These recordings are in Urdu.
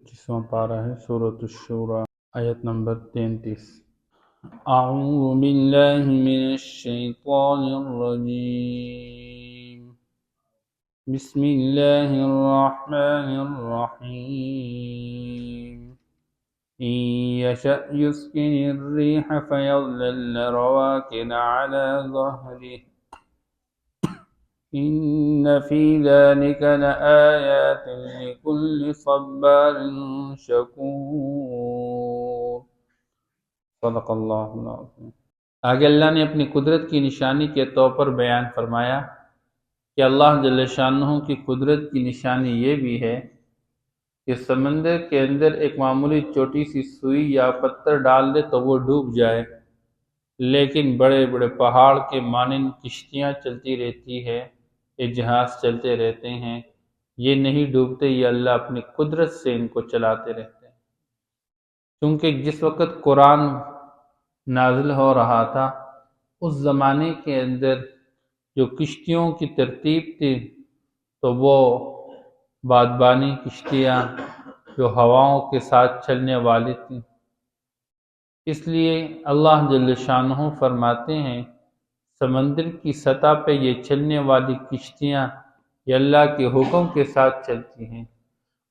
25واں پارہ ہے سورۃ الشورى، آیت نمبر 33۔ اعوذ باللہ من الشیطان الرجیم، بسم اللہ الرحمن الرحیم۔ إن يشأ يسكن الريح فيظللن رواكد على ظهره إن في ذلك لآيات لكل صبار شكور۔ صدق اللہ العظیم۔ آگے اللہ نے اپنی قدرت کی نشانی کے طور پر بیان فرمایا کہ اللہ جل شانہ کی قدرت کی نشانی یہ بھی ہے کہ سمندر کے اندر ایک معمولی چھوٹی سی سوئی یا پتھر ڈال دے تو وہ ڈوب جائے، لیکن بڑے بڑے پہاڑ کے مانند کشتیاں چلتی رہتی ہے، یہ جہاز چلتے رہتے ہیں، یہ نہیں ڈوبتے، یہ اللہ اپنی قدرت سے ان کو چلاتے رہتے ہیں۔ کیونکہ جس وقت قرآن نازل ہو رہا تھا اس زمانے کے اندر جو کشتیوں کی ترتیب تھی تو وہ بادبانی کشتیاں جو ہواؤں کے ساتھ چلنے والی تھیں، اس لیے اللہ جل شانہ فرماتے ہیں سمندر کی سطح پہ یہ چلنے والی کشتیاں یہ اللہ کے حکم کے ساتھ چلتی ہیں۔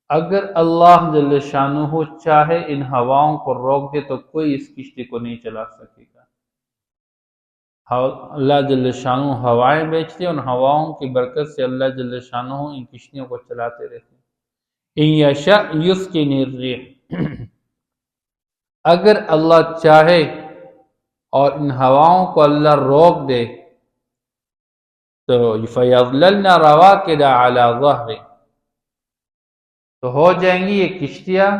اگر اللہ جل شانہ چاہے ان ہواؤں کو روک دے تو کوئی اس کشتی کو نہیں چلا سکے گا۔ اللہ جل شانہ ہوائیں بیچتے ہیں، ان ہواؤں کی برکت سے اللہ جل شانہ ان کشتیوں کو چلاتے رہتے ہیں۔ ان یشاء یسکن الريح، اگر اللہ چاہے اور ان ہواؤں کو اللہ روک دے تو فَيَظْلَلْنَ رَوَاكِدَ عَلَى ظَهْرِهِ، تو ہو جائیں گی یہ کشتیاں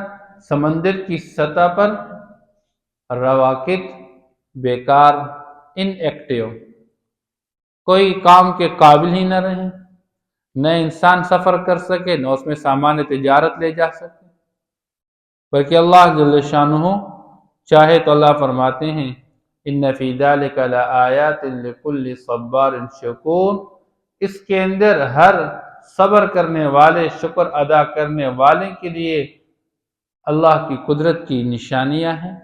سمندر کی سطح پر رواکد، بیکار، ان ایکٹیو، کوئی کام کے قابل ہی نہ رہیں، نہ انسان سفر کر سکے نہ اس میں سامان تجارت لے جا سکے، بلکہ اللہ جل شانہ چاہے تو اللہ فرماتے ہیں ان فی ذلک لآیات لکل صبار شکور، اس کے اندر ہر صبر کرنے والے، شکر ادا کرنے والے کے لیے اللہ کی قدرت کی نشانیاں ہیں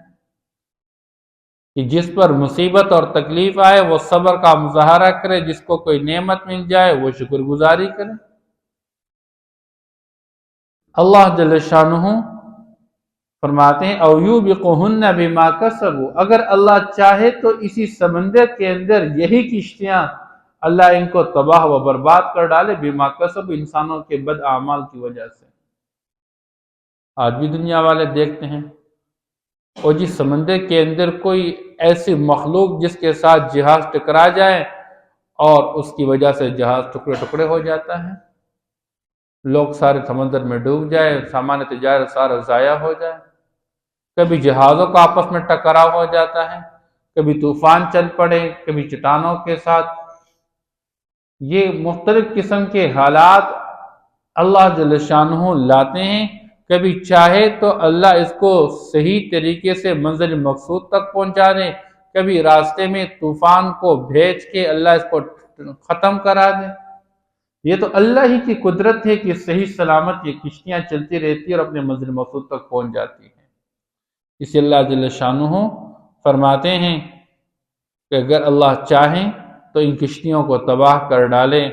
کہ جس پر مصیبت اور تکلیف آئے وہ صبر کا مظاہرہ کرے، جس کو کوئی نعمت مل جائے وہ شکر گزاری کرے۔ اللہ جل شانہ فرماتے ہیں او یوبقہن بما کسبوا، اگر اللہ چاہے تو اسی سمندر کے اندر یہی کشتیاں اللہ ان کو تباہ و برباد کر ڈالے، بما کسب، انسانوں کے بد اعمال کی وجہ سے۔ آج بھی دنیا والے دیکھتے ہیں اور جس سمندر کے اندر کوئی ایسی مخلوق جس کے ساتھ جہاز ٹکرا جائے اور اس کی وجہ سے جہاز ٹکڑے ٹکڑے ہو جاتا ہے، لوگ سارے سمندر میں ڈوب جائے، سامان تجارت سارا ضائع ہو جائے، کبھی جہازوں کا آپس میں ٹکراؤ ہو جاتا ہے، کبھی طوفان چل پڑے، کبھی چٹانوں کے ساتھ، یہ مختلف قسم کے حالات اللہ جل شانہ لاتے ہیں۔ کبھی چاہے تو اللہ اس کو صحیح طریقے سے منزل مقصود تک پہنچا دے، کبھی راستے میں طوفان کو بھیج کے اللہ اس کو ختم کرا دے۔ یہ تو اللہ ہی کی قدرت ہے کہ صحیح سلامت یہ کشتیاں چلتی رہتی اور اپنے منزل مقصود تک پہنچ جاتی ہیں۔ اسے اللہ جل شانہ فرماتے ہیں کہ اگر اللہ چاہیں تو ان کشتیوں کو تباہ کر ڈالے،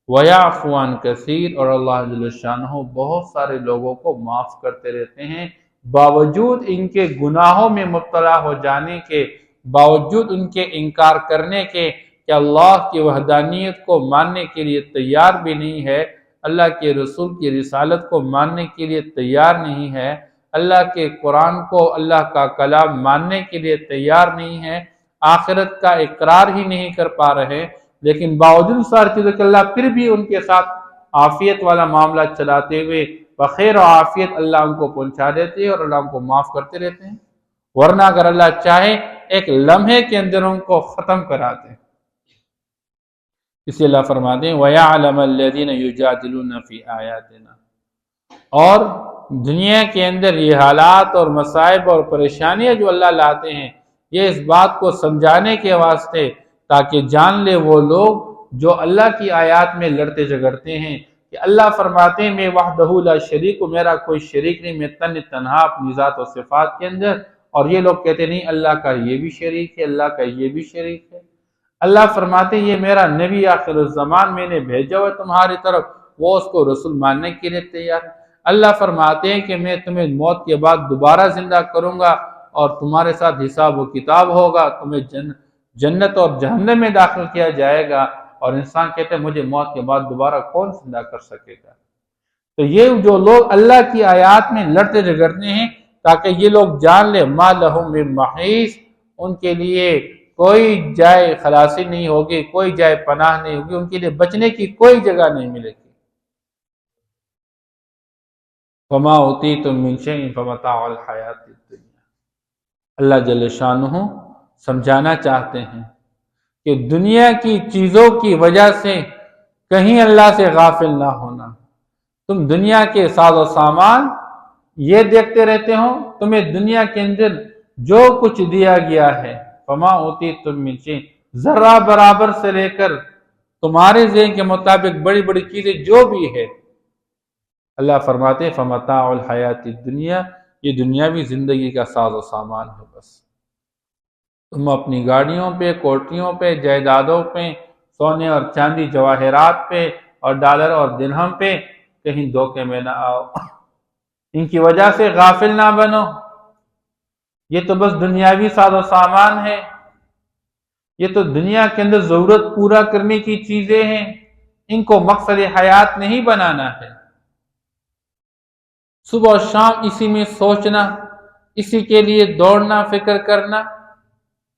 وَيَعْفُو عَنْ كَثِيرٍ، اور اللہ جل شانہ بہت سارے لوگوں کو معاف کرتے رہتے ہیں، باوجود ان کے گناہوں میں مبتلا ہو جانے کے، باوجود ان کے انکار کرنے کے کہ اللہ کی وحدانیت کو ماننے کے لیے تیار بھی نہیں ہے، اللہ کے رسول کی رسالت کو ماننے کے لیے تیار نہیں ہے، اللہ کے قرآن کو، اللہ کا کلام ماننے کے لیے تیار نہیں ہے، آخرت کا اقرار ہی نہیں کر پا رہے، لیکن باوجود ساری چیزوں کے اللہ پھر بھی ان کے ساتھ عافیت والا معاملہ چلاتے ہوئے بخیر و عافیت اللہ ان کو پہنچا دیتے ہیں اور اللہ ان کو معاف کرتے رہتے ہیں، ورنہ اگر اللہ چاہے ایک لمحے کے اندر ان کو ختم کراتے ہیں۔ اس لیے اللہ فرماتے ہیں وَيَعْلَمَ الَّذِينَ يُجَادِلُونَ فِي آيَاتِنَا، اور دنیا کے اندر یہ حالات اور مصائب اور پریشانیاں جو اللہ لاتے ہیں یہ اس بات کو سمجھانے کے واسطے تاکہ جان لے وہ لوگ جو اللہ کی آیات میں لڑتے جھگڑتے ہیں کہ کہ اللہ فرماتے ہیں میں وحدہ لا شریک ہوں، میرا کوئی شریک نہیں، میں تنہا اپنی ذات و صفات کے اندر، اور یہ لوگ کہتے نہیں اللہ کا یہ بھی شریک ہے، اللہ کا یہ بھی شریک ہے۔ اللہ فرماتے ہیں یہ میرا نبی آخر الزمان میں نے بھیجا ہوا تمہاری طرف، وہ اس کو رسول ماننے کے لیے تیار ہے۔ اللہ فرماتے ہیں کہ میں تمہیں موت کے بعد دوبارہ زندہ کروں گا اور تمہارے ساتھ حساب و کتاب ہوگا، تمہیں جنت اور جہنم میں داخل کیا جائے گا، اور انسان کہتے ہیں مجھے موت کے بعد دوبارہ کون زندہ کر سکے گا۔ تو یہ جو لوگ اللہ کی آیات میں لڑتے جھگڑتے ہیں تاکہ یہ لوگ جان لے ما لہم من محیص، ان کے لیے کوئی جائے خلاصی نہیں ہوگی، کوئی جائے پناہ نہیں ہوگی، ان کے لیے بچنے کی کوئی جگہ نہیں ملے گی۔ فما اوتیتم من شیء فمتاع الحیات الدنیا، اللہ جل شانہ سمجھانا چاہتے ہیں کہ دنیا کی چیزوں کی وجہ سے کہیں اللہ سے غافل نہ ہونا۔ تم دنیا کے ساز و سامان یہ دیکھتے رہتے ہو، تمہیں دنیا کے اندر جو کچھ دیا گیا ہے فما اوتیتم من شیء، ذرہ برابر سے لے کر تمہارے ذہن کے مطابق بڑی بڑی چیزیں جو بھی ہے، اللہ فرماتے ہیں فمتاع الحیات الدنیا، یہ دنیاوی زندگی کا ساز و سامان ہے بس۔ تم اپنی گاڑیوں پہ، کوٹھیوں پہ، جائیدادوں پہ، سونے اور چاندی جواہرات پہ اور ڈالر اور درہم پہ کہیں دھوکے میں نہ آؤ، ان کی وجہ سے غافل نہ بنو۔ یہ تو بس دنیاوی ساز و سامان ہے، یہ تو دنیا کے اندر ضرورت پورا کرنے کی چیزیں ہیں، ان کو مقصد حیات نہیں بنانا ہے۔ صبح و شام اسی میں سوچنا، اسی کے لیے دوڑنا، فکر کرنا،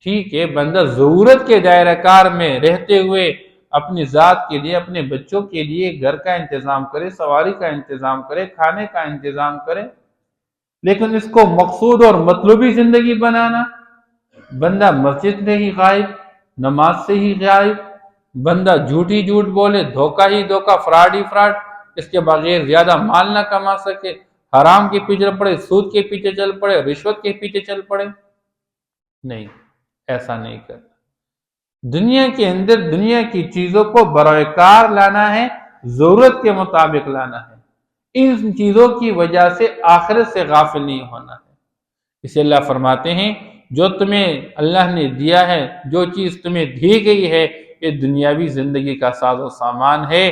ٹھیک ہے بندہ ضرورت کے دائرہ کار میں رہتے ہوئے اپنی ذات کے لیے، اپنے بچوں کے لیے گھر کا انتظام کرے، سواری کا انتظام کرے، کھانے کا انتظام کرے، لیکن اس کو مقصود اور مطلوبی زندگی بنانا، بندہ مسجد میں ہی غائب، نماز سے ہی غائب، بندہ جھوٹ ہی جھوٹ بولے، دھوکہ ہی دھوکہ، فراڈ ہی فراڈ، اس کے بغیر زیادہ مال نہ کما سکے، حرام کے پیچھے پڑے، سود کے پیچھے چل پڑے، رشوت کے پیچھے چل پڑے۔ نہیں، ایسا نہیں کرنا۔ دنیا کے اندر دنیا کی چیزوں کو برائے کار لانا ہے، ضرورت کے مطابق لانا ہے، ان چیزوں کی وجہ سے آخرت سے غافل نہیں ہونا ہے۔ اسے اللہ فرماتے ہیں جو تمہیں اللہ نے دیا ہے، جو چیز تمہیں دی گئی ہے، یہ دنیاوی زندگی کا ساز و سامان ہے،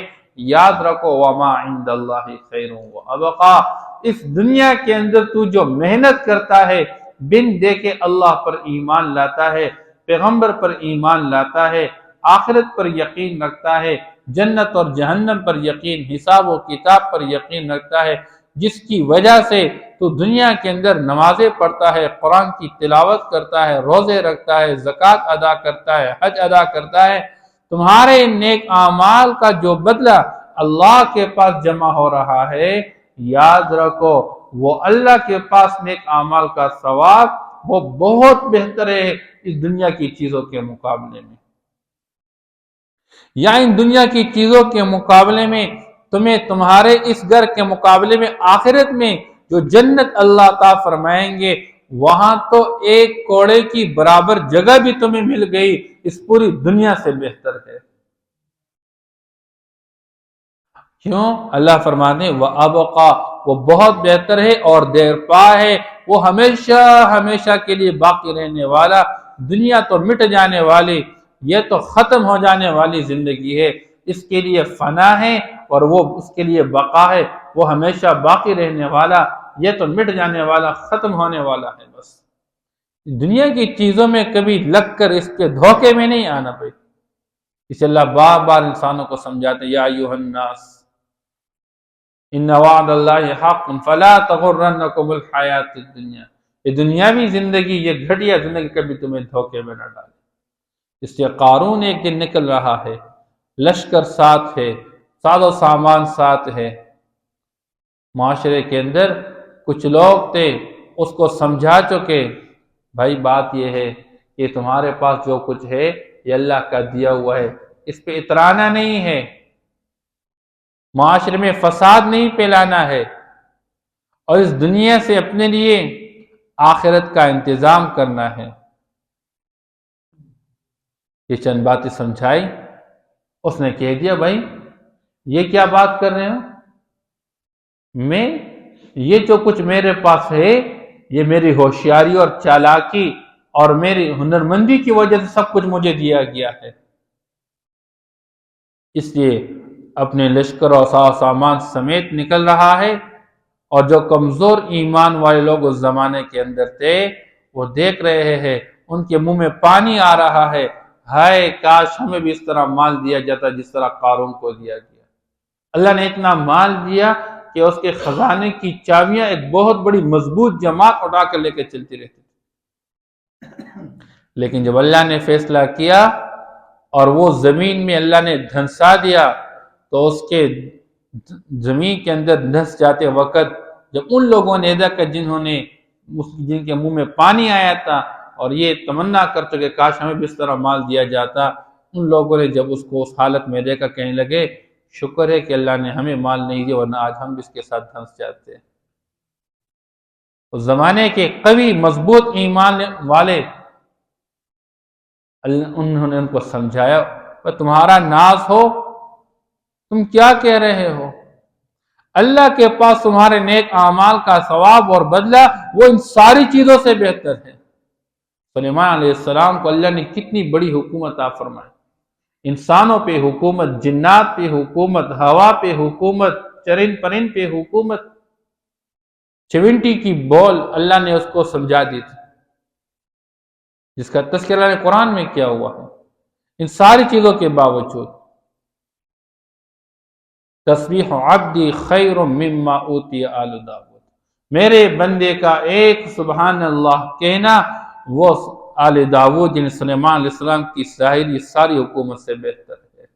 یاد رکھو وما عند اللہ خیر وابقا، اس دنیا کے اندر تو جو محنت کرتا ہے، بن دیکھے اللہ پر ایمان لاتا ہے، پیغمبر پر ایمان لاتا ہے، آخرت پر یقین رکھتا ہے، جنت اور جہنم پر یقین، حساب و کتاب پر یقین رکھتا ہے، جس کی وجہ سے تو دنیا کے اندر نمازیں پڑھتا ہے، قرآن کی تلاوت کرتا ہے، روزے رکھتا ہے، زکوٰۃ ادا کرتا ہے، حج ادا کرتا ہے، تمہارے نیک اعمال کا جو بدلہ اللہ کے پاس جمع ہو رہا ہے، یاد رکھو وہ اللہ کے پاس نیک اعمال کا ثواب وہ بہت بہتر ہے اس دنیا کی چیزوں کے مقابلے میں۔ یا ان دنیا کی چیزوں کے مقابلے میں تمہیں تمہارے اس گھر کے مقابلے میں آخرت میں جو جنت اللہ عطا فرمائیں گے، وہاں تو ایک کوڑے کی برابر جگہ بھی تمہیں مل گئی، اس پوری دنیا سے بہتر ہے۔ کیوں؟ اللہ فرماتے ہیں وَأَبْقَى، وہ بہت بہتر ہے اور دیر پا ہے، وہ ہمیشہ ہمیشہ کے لیے باقی رہنے والا، دنیا تو مٹ جانے والی، یہ تو ختم ہو جانے والی زندگی ہے، اس کے لیے فنا ہے اور وہ اس کے لیے بقا ہے، وہ ہمیشہ باقی رہنے والا، یہ تو مٹ جانے والا، ختم ہونے والا ہے۔ بس دنیا کی چیزوں میں کبھی لگ کر اس کے دھوکے میں نہیں آنا بھائی۔ اس اللہ بار بار انسانوں کو سمجھاتے یا ایھا الناس ان وعد اللہ حق فلا تغرنکم الحیات الدنیا، یہ دنیاوی زندگی، یہ گھٹیا زندگی کبھی تمہیں دھوکے میں نہ ڈالے۔ اس لیے قارون ایک دن نکل رہا ہے، لشکر ساتھ ہے، ساز و سامان ساتھ ہے، معاشرے کے اندر کچھ لوگ تھے اس کو سمجھا چکے، بھائی بات یہ ہے کہ تمہارے پاس جو کچھ ہے یہ اللہ کا دیا ہوا ہے، اس پہ اترانا نہیں ہے، معاشرے میں فساد نہیں پھیلانا ہے، اور اس دنیا سے اپنے لیے آخرت کا انتظام کرنا ہے۔ یہ چند باتیں سمجھائی، اس نے کہہ دیا بھائی یہ کیا بات کر رہے ہو؟ میں یہ جو کچھ میرے پاس ہے یہ میری ہوشیاری اور چالاکی اور میری ہنرمندی کی وجہ سے سب کچھ مجھے دیا گیا ہے، اس لیے اپنے لشکر اور سامان سمیت نکل رہا ہے۔ اور جو کمزور ایمان والے لوگ اس زمانے کے اندر تھے وہ دیکھ رہے ہیں، ان کے منہ میں پانی آ رہا ہے، ہائے کاش ہمیں بھی اس طرح مال دیا جاتا جس طرح قارون کو دیا گیا۔ اللہ نے اتنا مال دیا کہ اس کے خزانے کی چابیاں ایک بہت بڑی مضبوط جماعت اٹھا کر لے کے چلتی رہتی تھی، لیکن جب اللہ نے فیصلہ کیا اور وہ زمین میں اللہ نے دھنسا دیا تو اس کے زمین کے اندر دھنس جاتے وقت جب ان لوگوں نے دیکھا جن کے منہ میں پانی آیا تھا اور یہ تمنا کرتے کہ کاش ہمیں بھی اس طرح مال دیا جاتا، ان لوگوں نے جب اس کو اس حالت میں دیکھا کہنے لگے شکر ہے کہ اللہ نے ہمیں مال نہیں دیا ورنہ آج ہم بھی اس کے ساتھ دھنس جاتے۔ اس زمانے کے قوی مضبوط ایمان والے انہوں نے ان کو سمجھایا کہ تمہارا ناز ہو، تم کیا کہہ رہے ہو؟ اللہ کے پاس تمہارے نیک اعمال کا ثواب اور بدلہ وہ ان ساری چیزوں سے بہتر ہے۔ سلیمان علیہ السلام کو اللہ نے کتنی بڑی حکومت عطا فرمائی، انسانوں پہ حکومت، جنات پہ حکومت، ہوا پہ حکومت، چرند پرند پہ حکومت، 70 کی بول اللہ نے اس کو سمجھا دی تھی جس کا تذکرہ اللہ نے قرآن میں کیا ہوا ہے۔ ان ساری چیزوں کے باوجود تسبیح عبدی خیر مما اوتی آل داود، میرے بندے کا ایک سبحان اللہ کہنا وہ آل داود یعنی سلیمان علیہ السلام کی ظاہری ساری حکومت سے بہتر ہے،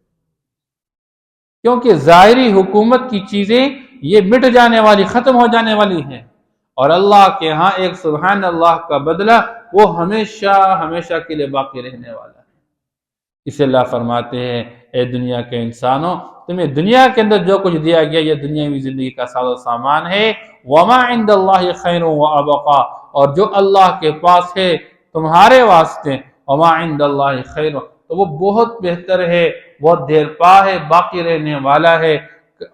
کیونکہ ظاہری حکومت کی چیزیں یہ مٹ جانے والی، ختم ہو جانے والی ہیں، اور اللہ کے ہاں ایک سبحان اللہ کا بدلہ وہ ہمیشہ ہمیشہ کے لیے باقی رہنے والا ہے۔ اسے اللہ فرماتے ہیں اے دنیا کے انسانوں، تمہیں دنیا کے اندر جو کچھ دیا گیا یہ دنیاوی زندگی کا ساز و سامان ہے، وما عند اللہ خیر وابقا، اور جو اللہ کے پاس ہے تمہارے واسطے، وما عند اللہ خیر، تو وہ بہت بہتر ہے، بہت دیر پا ہے، باقی رہنے والا ہے،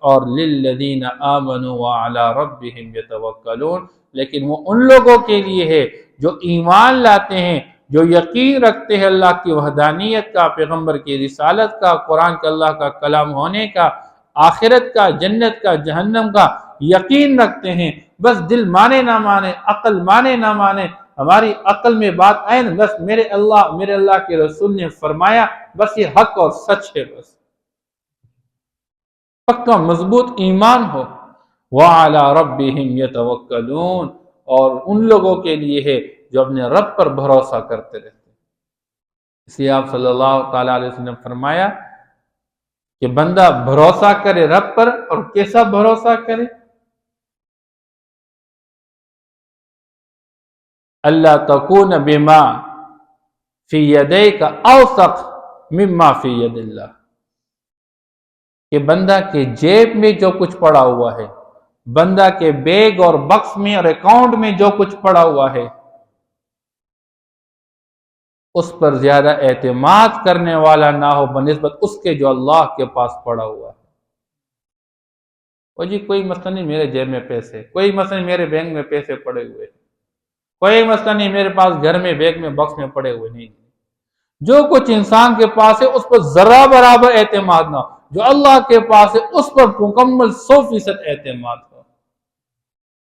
اور للذین آمنوا وعلی ربہم یتوکلون، لیکن وہ ان لوگوں کے لیے ہے جو ایمان لاتے ہیں، جو یقین رکھتے ہیں اللہ کی وحدانیت کا، پیغمبر کی رسالت کا، قرآن کا اللہ کا کلام ہونے کا، آخرت کا، جنت کا، جہنم کا یقین رکھتے ہیں۔ بس دل مانے نہ مانے، عقل مانے نہ مانے، ہماری عقل میں بات آئے نا بس میرے اللہ کے رسول نے فرمایا، بس یہ حق اور سچ ہے، بس پکا مضبوط ایمان ہو۔ وَعَلَى رَبِّهِمْ يَتَوَكَّلُونَ، اور ان لوگوں کے لیے ہے جو اپنے رب پر بھروسہ کرتے رہتے ہیں۔ اس لیے آپ صلی اللہ تعالیٰ علیہ وسلم نے فرمایا کہ بندہ بھروسہ کرے رب پر، اور کیسا بھروسہ کرے؟ اللہ تکون بما فی یدیک اوثق مما فی ید اللہ، کہ بندہ کے جیب میں جو کچھ پڑا ہوا ہے، بندہ کے بیگ اور بکس میں اور اکاؤنٹ میں جو کچھ پڑا ہوا ہے، اس پر زیادہ اعتماد کرنے والا نہ ہو بنسبت اس کے جو اللہ کے پاس پڑا ہوا ہے۔ وہ جی کوئی مسئلہ نہیں، میرے جیب میں پیسے، کوئی مسئلہ نہیں، میرے بینک میں پیسے پڑے ہوئے، کوئی مسئلہ نہیں، میرے پاس گھر میں بیگ میں بکس میں پڑے ہوئے، نہیں۔ جو کچھ انسان کے پاس ہے اس پر ذرہ برابر اعتماد نہ ہو، جو اللہ کے پاس ہے اس پر مکمل 100% اعتماد ہو۔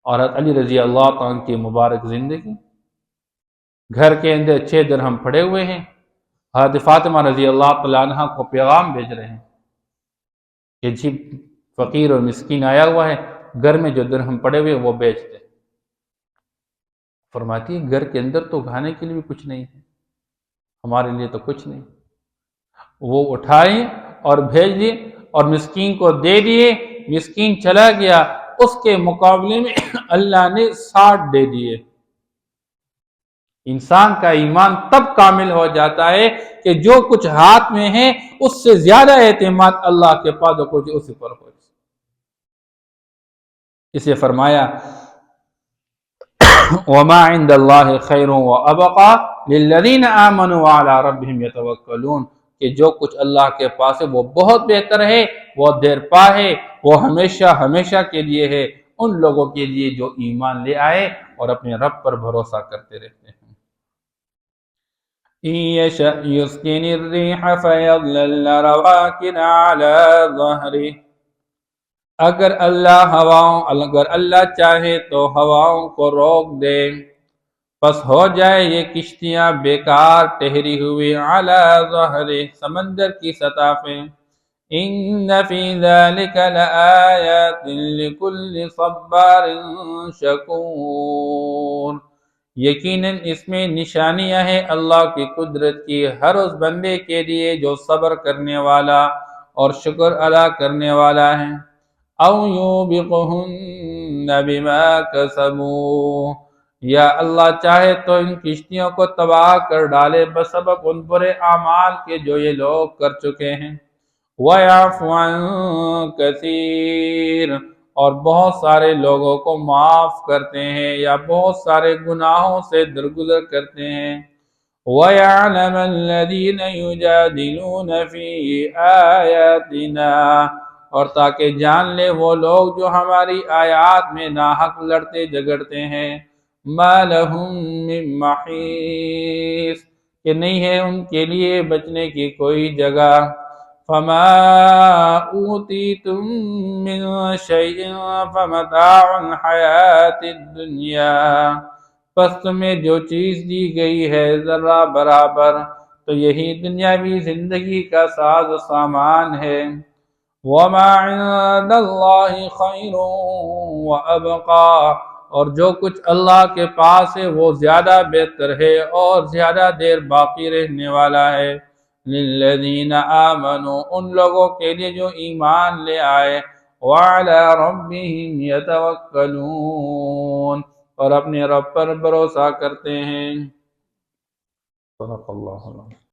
اور حضرت علی رضی اللہ عنہ کی مبارک زندگی، گھر کے اندر 6 درہم پڑے ہوئے ہیں، حضرت فاطمہ رضی اللہ تعالیٰ عنہ کو پیغام بھیج رہے ہیں کہ جی فقیر اور مسکین آیا ہوا ہے، گھر میں جو درہم پڑے ہوئے وہ بیچ دیں۔ فرماتی ہے گھر کے اندر تو کھانے کے لیے بھی کچھ نہیں ہے، ہمارے لیے تو کچھ نہیں۔ وہ اٹھائے اور بھیج دیے اور مسکین کو دے دیے، مسکین چلا گیا، اس کے مقابلے میں اللہ نے 60 دے دیے۔ انسان کا ایمان تب کامل ہو جاتا ہے کہ جو کچھ ہاتھ میں ہے اس سے زیادہ اعتماد اللہ کے پاس جو کچھ اسی پر ہو۔ اسے فرمایا وما عند اللہ خیر وابقا للذین آمنوا وعلی ربہم یتوکلون، کہ جو کچھ اللہ کے پاس ہے وہ بہت بہتر ہے، وہ دیر پا ہے، وہ ہمیشہ ہمیشہ کے لیے ہے ان لوگوں کے لیے جو ایمان لے آئے اور اپنے رب پر بھروسہ کرتے رہتے ہیں۔ إن يشأ يسكن الريح فيظللن رواكد على ظهره، اگر اللہ چاہے تو ہواؤں کو روک دے، پس ہو جائے یہ کشتیاں بیکار ٹہری ہوئی علی ظہر، سمندر کی سطح پہ۔ ان فی ذلک لآیات لکل صبار شکور، یقیناً اس میں نشانیاں ہیں اللہ کی قدرت کی ہر اس بندے کے لیے جو صبر کرنے والا اور شکر ادا کرنے والا ہے۔ او یوبقہن بما کسبوا، یا اللہ چاہے تو ان کشتیوں کو تباہ کر ڈالے بسبب ان برے اعمال کے جو یہ لوگ کر چکے ہیں۔ وَيَعْفُ عَنْ كَثِيرٍ، اور بہت سارے لوگوں کو معاف کرتے ہیں یا بہت سارے گناہوں سے درگزر کرتے ہیں۔ وَيَعْلَمَ الَّذِينَ يُجَادِلُونَ فِي آيَاتِنَا، اور تاکہ جان لے وہ لوگ جو ہماری آیات میں ناحق لڑتے جھگڑتے ہیں۔ مَا لَهُم مِّن مَّحِيصٍ، کہ نہیں ہے ان کے لیے بچنے کی کوئی جگہ۔ فَمَا أُوتِيتُم مِّن شَيْءٍ فَمَتَاعُ الْحَيَاةِ الدُّنْيَا، پس تمہیں جو چیز دی گئی ہے ذرہ برابر تو یہی دنیاوی زندگی کا ساز و سامان ہے۔ وَمَا عِندَ اللَّهِ خَيْرٌ وَأَبْقَىٰ، اور جو کچھ اللہ کے پاس ہے وہ زیادہ بہتر ہے اور زیادہ دیر باقی رہنے والا ہے۔ لِلَّذِينَ آمَنُوا، ان لوگوں کے لیے جو ایمان لے آئے، وَعَلَىٰ رَبِّهِمْ يَتَوَكَّلُونَ، اور اپنے رب پر بھروسہ کرتے ہیں۔ صدق اللہ العظیم۔